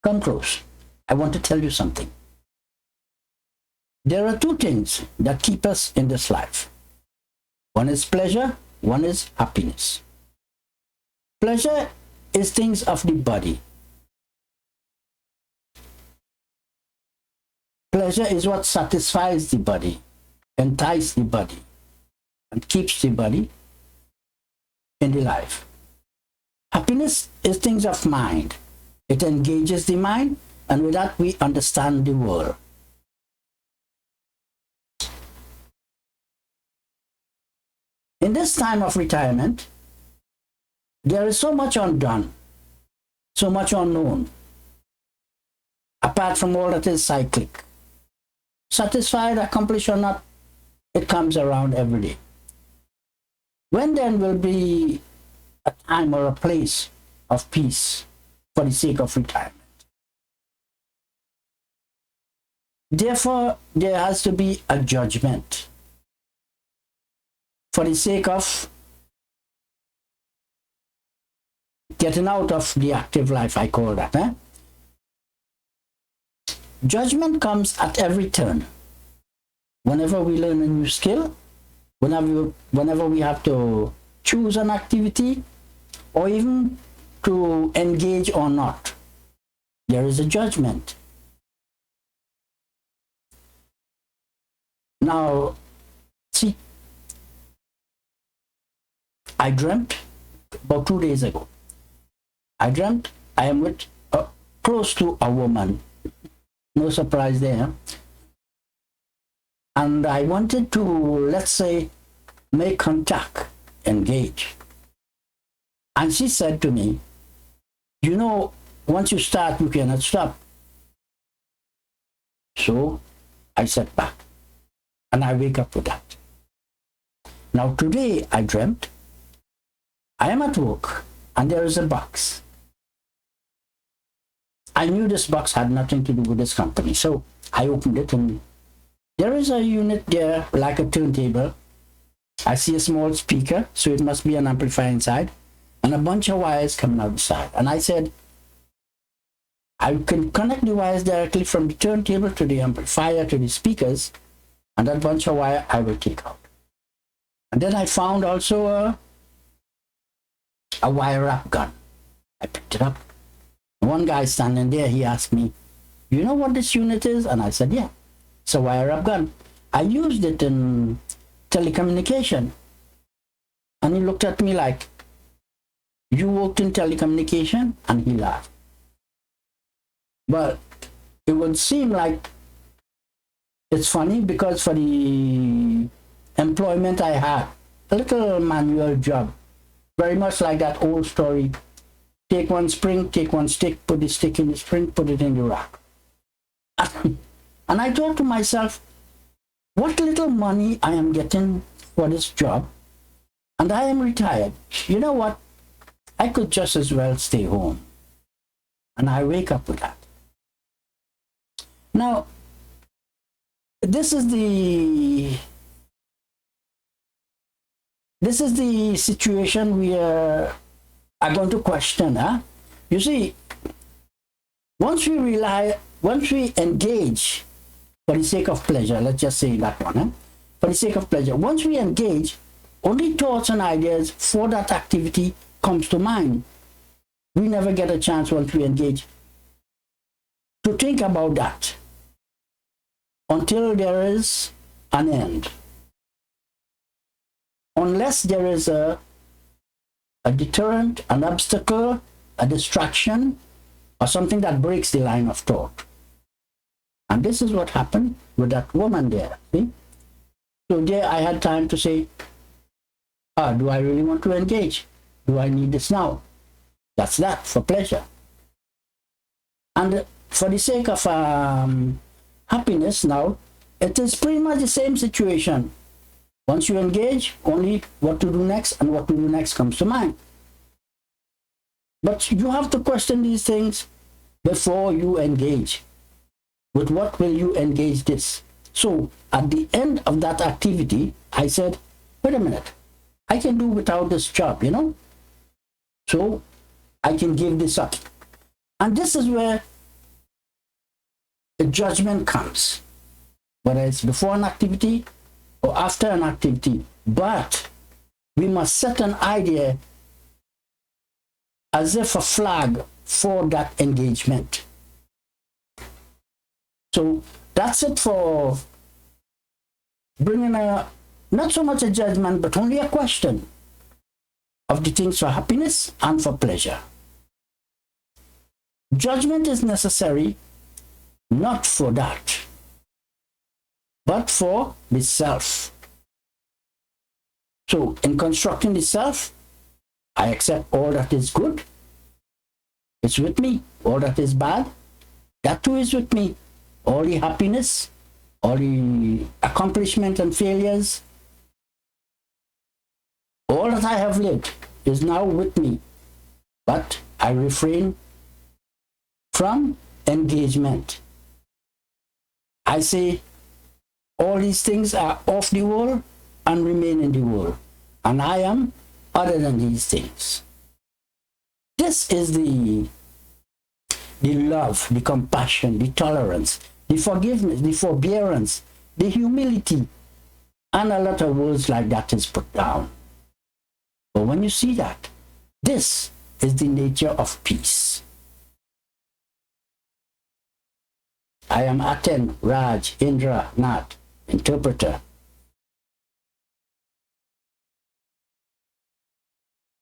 Come close. I want to tell you something. There are two things that keep us in this life. One is pleasure, one is happiness. Pleasure is things of the body. Pleasure is what satisfies the body, entices the body, and keeps the body in the life. Happiness is things of mind. It engages the mind, and with that we understand the world. In this time of retirement, there is so much undone, so much unknown, apart from all that is cyclic. Satisfied, accomplished or not, it comes around every day. When then will be a time or a place of peace for the sake of retirement? Therefore, there has to be a judgment for the sake of getting out of the active life, I call that. Judgment comes at every turn. Whenever we learn a new skill, whenever we have to choose an activity, or even to engage or not, there is a judgment. Now, see, I dreamt about 2 days ago. I dreamt I am with close to a woman. No surprise there. And I wanted to, let's say, make contact, engage. And she said to me, you know, once you start, you cannot stop. So I sat back and I wake up with that. Now today I dreamt I am at work and there is a box. I knew this box had nothing to do with this company, so I opened it and there is a unit there like a turntable. I see a small speaker, so it must be an amplifier inside, and a bunch of wires coming out the side. And I said, I can connect the wires directly from the turntable to the amplifier to the speakers, and that bunch of wire I will take out. And then I found also a wire wrap gun. I picked it up. One guy standing there, he asked me, you know what this unit is? And I said, yeah, it's a wire wrap gun. I used it in telecommunication. And he looked at me like, you worked in telecommunication? And he laughed. But it would seem like it's funny because for the employment I had, a little manual job, very much like that old story. Take one spring, take one stick, put the stick in the spring, put it in the rack. And I thought to myself, what little money I am getting for this job, and I am retired. You know what? I could just as well stay home. And I wake up with that. Now, this is the situation we are going to question. You see, once we engage for the sake of pleasure, let's just say that one, for the sake of pleasure, once we engage, only thoughts and ideas for that activity comes to mind. We never get a chance once we engage to think about that until there is an end. Unless there is a deterrent, an obstacle, a distraction, or something that breaks the line of thought. And this is what happened with that woman there. See? So there I had time to say, do I really want to engage? Do I need this now? That's that, for pleasure. And for the sake of happiness now, it is pretty much the same situation. Once you engage, only what to do next and what to do next comes to mind. But you have to question these things before you engage. With what will you engage this? So at the end of that activity, I said, wait a minute, I can do without this job, So I can give this up. And this is where the judgment comes, whether it's before an activity or after an activity. But we must set an idea as if a flag for that engagement. So that's it for bringing a, not so much a judgment, but only a question of the things for happiness and for pleasure. Judgment is necessary not for that, but for the self. So in constructing the self, I accept all that is good, it's with me. All that is bad, that too is with me. All the happiness, all the accomplishment and failures, all that I have lived is now with me. But I refrain from engagement. I say all these things are of the world and remain in the world, and I am other than these things. This is the love, the compassion, the tolerance, the forgiveness, the forbearance, the humility, and a lot of words like that is put down. But when you see that, this is the nature of peace. I am Aten Raj Indra Nath, interpreter.